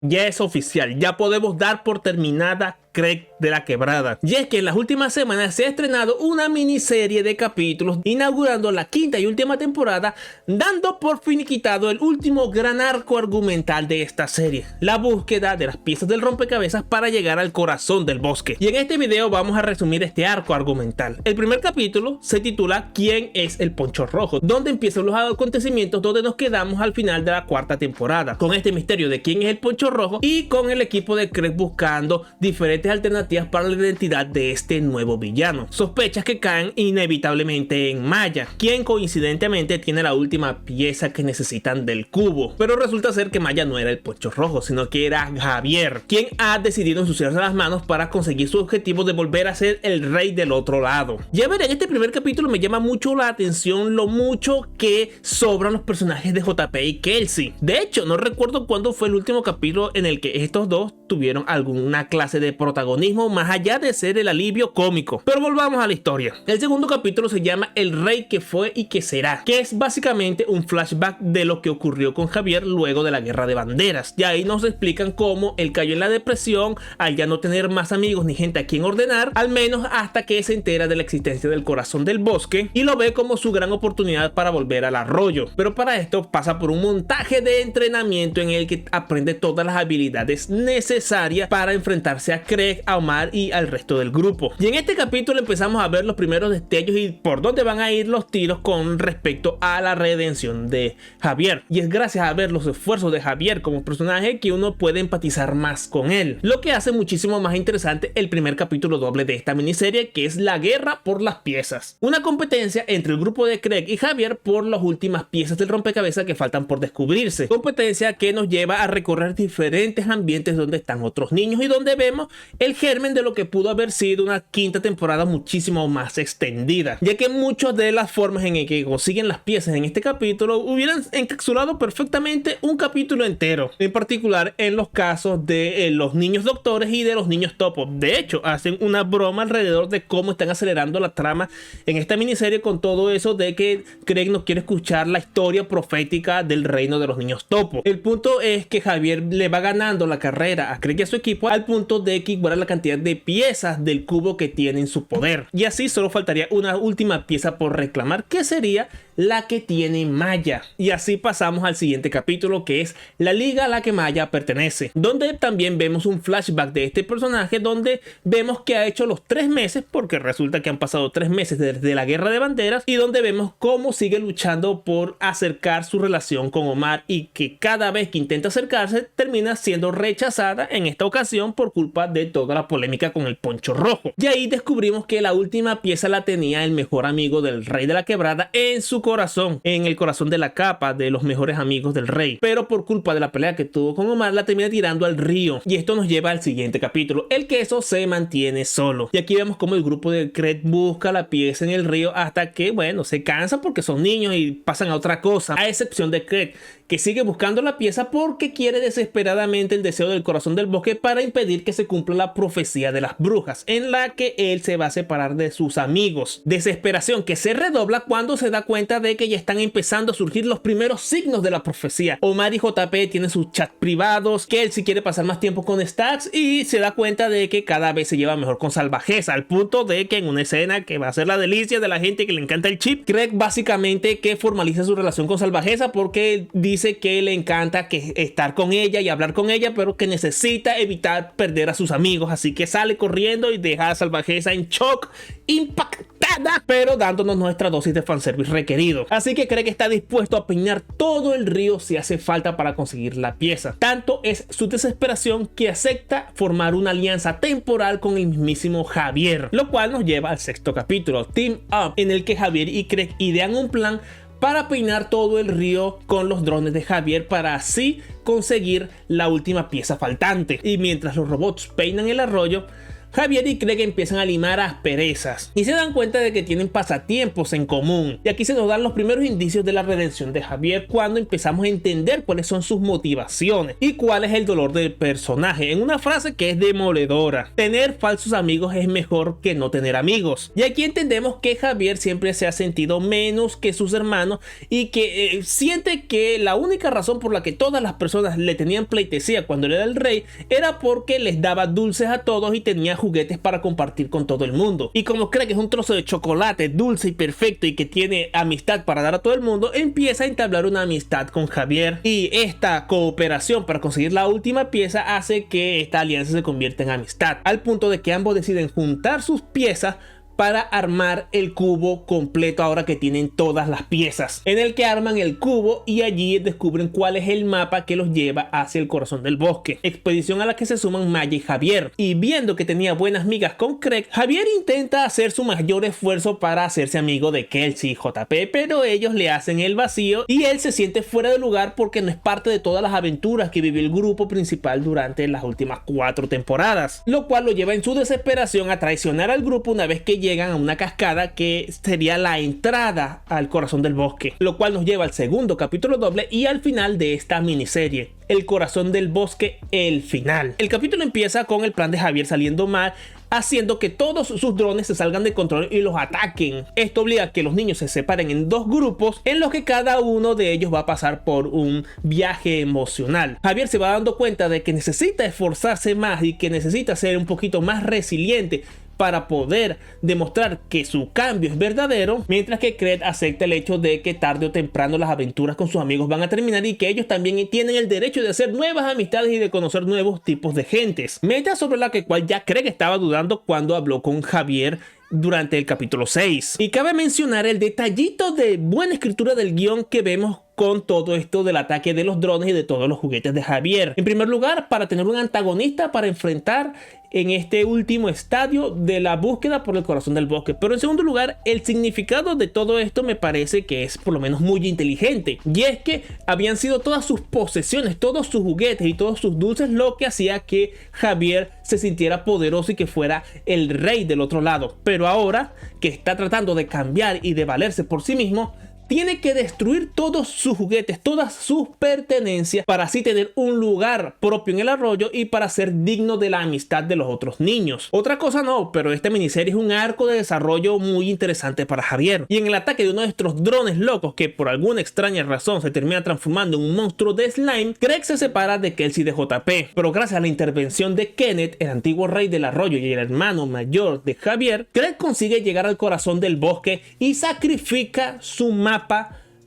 Ya es oficial, ya podemos dar por terminada Craig de la Quebrada. Y es que en las últimas semanas se ha estrenado una miniserie de capítulos inaugurando la quinta y última temporada, dando por finiquitado el último gran arco argumental de esta serie, la búsqueda de las piezas del rompecabezas para llegar al corazón del bosque. Y en este video vamos a resumir este arco argumental. El primer capítulo se titula ¿Quién es el Poncho Rojo?, donde empiezan los acontecimientos donde nos quedamos al final de la cuarta temporada, con este misterio de quién es el Poncho Rojo y con el equipo de Craig buscando diferentes alternativas para la identidad de este nuevo villano. Sospechas que caen inevitablemente en Maya, quien coincidentemente tiene la última pieza que necesitan del cubo, pero resulta ser que Maya no era el Poncho Rojo, sino que era Javier, quien ha decidido ensuciarse las manos para conseguir su objetivo de volver a ser el rey del otro lado. Ya verán, en este primer capítulo me llama mucho la atención lo mucho que sobran los personajes de JP y Kelsey. De hecho, no recuerdo cuándo fue el último capítulo en el que estos dos tuvieron alguna clase de protagonismo más allá de ser el alivio cómico. Pero volvamos a la historia. El segundo capítulo se llama El Rey que fue y que será, que es básicamente un flashback de lo que ocurrió con Javier luego de la Guerra de Banderas. Y ahí nos explican cómo él cayó en la depresión al ya no tener más amigos ni gente a quien ordenar, al menos hasta que se entera de la existencia del corazón del bosque y lo ve como su gran oportunidad para volver al arroyo. Pero para esto pasa por un montaje de entrenamiento en el que aprende todas las habilidades necesarias para enfrentarse a Craig, a Omar y al resto del grupo. Y en este capítulo empezamos a ver los primeros destellos y por dónde van a ir los tiros con respecto a la redención de Javier. Y es gracias a ver los esfuerzos de Javier como personaje que uno puede empatizar más con él, lo que hace muchísimo más interesante el primer capítulo doble de esta miniserie, que es la guerra por las piezas, una competencia entre el grupo de Craig y Javier por las últimas piezas del rompecabezas que faltan por descubrirse, competencia que nos lleva a recorrer diferentes ambientes donde están otros niños y donde vemos el germen de lo que pudo haber sido una quinta temporada muchísimo más extendida, ya que muchas de las formas en que consiguen las piezas en este capítulo hubieran encapsulado perfectamente un capítulo entero, en particular en los casos de los niños doctores y de los niños topos. De hecho, hacen una broma alrededor de cómo están acelerando la trama en esta miniserie con todo eso de que Craig no quiere escuchar la historia profética del reino de los niños topos. El punto es que Javier le va ganando la carrera a Craig y a su equipo al punto de que iguala la cantidad de piezas del cubo que tiene en su poder. Y así solo faltaría una última pieza por reclamar, que sería la que tiene Maya. Y así pasamos al siguiente capítulo, que es la liga a la que Maya pertenece, donde también vemos un flashback de este personaje donde vemos que ha hecho los 3 meses, porque resulta que han pasado 3 meses desde la Guerra de Banderas, y donde vemos cómo sigue luchando por acercar su relación con Omar y que cada vez que intenta acercarse termina siendo rechazada, en esta ocasión por culpa de toda la polémica con el Poncho Rojo. Y ahí descubrimos que la última pieza la tenía el mejor amigo del Rey de la Quebrada en su corazón, en el corazón de la capa de los mejores amigos del rey, pero por culpa de la pelea que tuvo con Omar la termina tirando al río. Y esto nos lleva al siguiente capítulo, el queso se mantiene solo, y aquí vemos cómo el grupo de Craig busca la pieza en el río hasta que, bueno, se cansan porque son niños y pasan a otra cosa, a excepción de Craig, que sigue buscando la pieza porque quiere desesperadamente el deseo del corazón del bosque para impedir que se cumpla la profecía de las brujas, en la que él se va a separar de sus amigos. Desesperación que se redobla cuando se da cuenta de que ya están empezando a surgir los primeros signos de la profecía. Omar y JP tienen sus chats privados, que él sí quiere pasar más tiempo con Stax y se da cuenta de que cada vez se lleva mejor con Salvajeza, al punto de que en una escena que va a ser la delicia de la gente que le encanta el chip, Craig básicamente que formaliza su relación con Salvajeza porque dice que le encanta estar con ella y hablar con ella, pero que necesita evitar perder a sus amigos, así que sale corriendo y deja a Salvajeza en shock, impactada, pero dándonos nuestra dosis de fanservice requerido. Así que cree que está dispuesto a peinar todo el río si hace falta para conseguir la pieza. Tanto es su desesperación que acepta formar una alianza temporal con el mismísimo Javier, lo cual nos lleva al sexto capítulo, Team Up, en el que Javier y Craig idean un plan para peinar todo el río con los drones de Javier para así conseguir la última pieza faltante. Y mientras los robots peinan el arroyo, Javier y Craig empiezan a limar asperezas y se dan cuenta de que tienen pasatiempos en común. Y aquí se nos dan los primeros indicios de la redención de Javier cuando empezamos a entender cuáles son sus motivaciones y cuál es el dolor del personaje, en una frase que es demoledora: tener falsos amigos es mejor que no tener amigos. Y aquí entendemos que Javier siempre se ha sentido menos que sus hermanos y que siente que la única razón por la que todas las personas le tenían pleitesía cuando él era el rey era porque les daba dulces a todos y tenía juguetes para compartir con todo el mundo. Y como cree que es un trozo de chocolate dulce y perfecto y que tiene amistad para dar a todo el mundo, empieza a entablar una amistad con Javier, y esta cooperación para conseguir la última pieza hace que esta alianza se convierta en amistad, al punto de que ambos deciden juntar sus piezas para armar el cubo completo ahora que tienen todas las piezas, en el que arman el cubo y allí descubren cuál es el mapa que los lleva hacia el corazón del bosque, expedición a la que se suman Maya y Javier. Y viendo que tenía buenas migas con Craig, Javier intenta hacer su mayor esfuerzo para hacerse amigo de Kelsey y JP, pero ellos le hacen el vacío y él se siente fuera de lugar porque no es parte de todas las aventuras que vive el grupo principal durante las últimas 4 temporadas, lo cual lo lleva en su desesperación a traicionar al grupo una vez que llegan a una cascada que sería la entrada al corazón del bosque, lo cual nos lleva al segundo capítulo doble y al final de esta miniserie, el corazón del bosque, el final. El capítulo empieza con el plan de Javier saliendo mal, haciendo que todos sus drones se salgan de control y los ataquen. Esto obliga a que los niños se separen en 2 grupos en los que cada uno de ellos va a pasar por un viaje emocional. Javier se va dando cuenta de que necesita esforzarse más y que necesita ser un poquito más resiliente para poder demostrar que su cambio es verdadero, mientras que Craig acepta el hecho de que tarde o temprano las aventuras con sus amigos van a terminar y que ellos también tienen el derecho de hacer nuevas amistades y de conocer nuevos tipos de gentes. Meta sobre la cual ya Craig estaba dudando cuando habló con Javier durante el capítulo 6. Y cabe mencionar el detallito de buena escritura del guión que vemos con todo esto del ataque de los drones y de todos los juguetes de Javier. En primer lugar, para tener un antagonista para enfrentar en este último estadio de la búsqueda por el corazón del bosque. Pero en segundo lugar, el significado de todo esto me parece que es por lo menos muy inteligente. Y es que habían sido todas sus posesiones, todos sus juguetes y todos sus dulces lo que hacía que Javier se sintiera poderoso y que fuera el rey del otro lado. Pero ahora que está tratando de cambiar y de valerse por sí mismo, tiene que destruir todos sus juguetes, todas sus pertenencias, para así tener un lugar propio en el arroyo y para ser digno de la amistad de los otros niños. Otra cosa no, pero esta miniserie es un arco de desarrollo muy interesante para Javier. Y en el ataque de uno de estos drones locos que por alguna extraña razón se termina transformando en un monstruo de slime, Craig se separa de Kelsey de JP. Pero gracias a la intervención de Kenneth, el antiguo rey del arroyo y el hermano mayor de Javier, Craig consigue llegar al corazón del bosque y sacrifica su mapa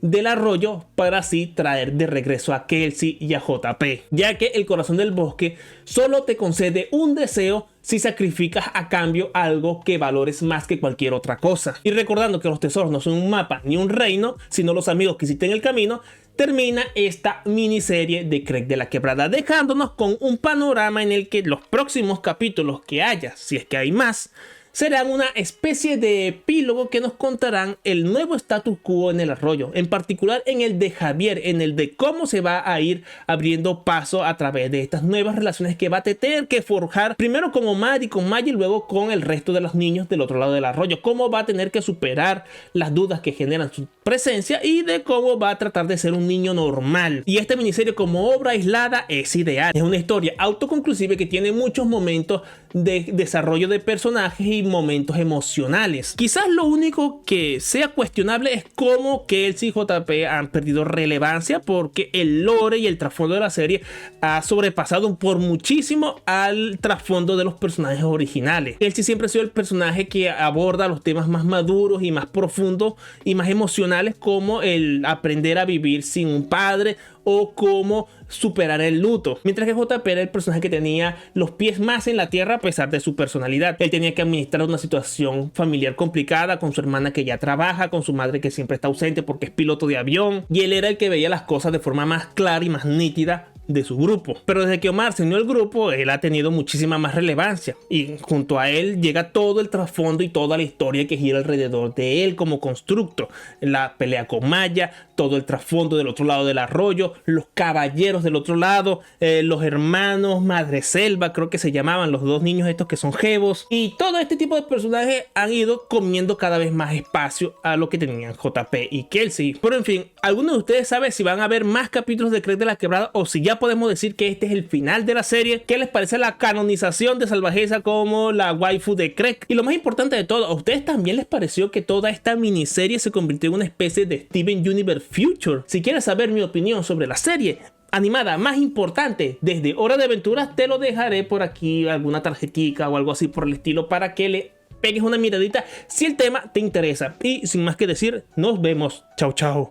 del arroyo para así traer de regreso a Kelsey y a JP, ya que el corazón del bosque solo te concede un deseo si sacrificas a cambio algo que valores más que cualquier otra cosa. Y recordando que los tesoros no son un mapa ni un reino, sino los amigos que hiciste en el camino, termina esta miniserie de Craig de la Quebrada, dejándonos con un panorama en el que los próximos capítulos que haya, si es que hay más, serán una especie de epílogo que nos contarán el nuevo status quo en el arroyo, en particular en el de Javier, en el de cómo se va a ir abriendo paso a través de estas nuevas relaciones que va a tener que forjar, primero con Omar y con Maya y luego con el resto de los niños del otro lado del arroyo, cómo va a tener que superar las dudas que generan su presencia y de cómo va a tratar de ser un niño normal. Y esta miniserie como obra aislada es ideal, es una historia autoconclusiva que tiene muchos momentos de desarrollo de personajes y momentos emocionales. Quizás lo único que sea cuestionable es cómo Kelsey y JP han perdido relevancia, porque el lore y el trasfondo de la serie ha sobrepasado por muchísimo al trasfondo de los personajes originales. Kelsey siempre ha sido el personaje que aborda los temas más maduros y más profundos y más emocionales, como el aprender a vivir sin un padre o cómo superar el luto, mientras que JP era el personaje que tenía los pies más en la tierra a pesar de su personalidad. Él tenía que administrar una situación familiar complicada con su hermana que ya trabaja, con su madre que siempre está ausente porque es piloto de avión, y él era el que veía las cosas de forma más clara y más nítida de su grupo. Pero desde que Omar se unió al grupo, él ha tenido muchísima más relevancia. Y junto a él llega todo el trasfondo y toda la historia que gira alrededor de él como constructo. La pelea con Maya, todo el trasfondo del otro lado del arroyo, los caballeros del otro lado, los hermanos Madreselva, creo que se llamaban, los dos niños estos que son jevos. Y todo este tipo de personajes han ido comiendo cada vez más espacio a lo que tenían JP y Kelsey. Pero en fin, ¿alguno de ustedes sabe si van a haber más capítulos de Craig de la Quebrada o si ya podemos decir que este es el final de la serie? ¿Qué les parece la canonización de Salvajeza como la waifu de Craig? Y lo más importante de todo, ¿a ustedes también les pareció que toda esta miniserie se convirtió en una especie de Steven Universe Future? Si quieres saber mi opinión sobre la serie animada más importante desde Hora de Aventuras, te lo dejaré por aquí, alguna tarjetica o algo así por el estilo, para que le pegues una miradita si el tema te interesa. Y sin más que decir, nos vemos. Chao, chao.